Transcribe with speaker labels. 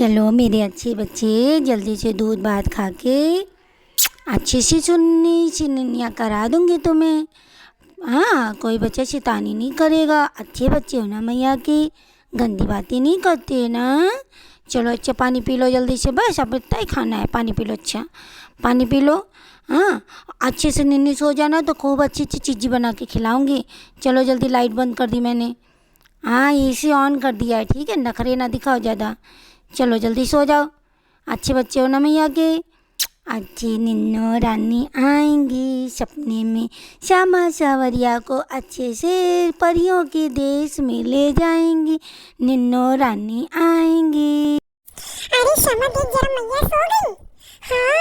Speaker 1: चलो मेरे अच्छे बच्चे, जल्दी से दूध भात खा के अच्छी सी सुन्नी सी निन्नियाँ करा दूँगी तुम्हें। हाँ, कोई बच्चा शैतानी नहीं करेगा, अच्छे बच्चे हो ना मैया की, गंदी बातें नहीं करते ना। चलो अच्छा पानी पी लो जल्दी से, बस अब इतना ही खाना है, पानी पी लो, अच्छा पानी पी लो। हाँ, अच्छे से निन्नी सो जाना तो खूब अच्छी अच्छी चीज़ें बना के खिलाऊंगी। चलो जल्दी, लाइट बंद कर दी मैंने। हाँ, एसी ऑन कर दिया है, ठीक है, नखरे ना दिखाओ ज़्यादा। चलो जल्दी सो जाओ, अच्छे बच्चे हो ना मैया के। अच्छी निन्नो रानी आएंगी सपने में, श्यामा सावरिया को अच्छे से परियों के देश में ले जाएंगी, निन्नो रानी आएंगी।
Speaker 2: अरे श्यामा देख जरा मैया सो गई। हाँ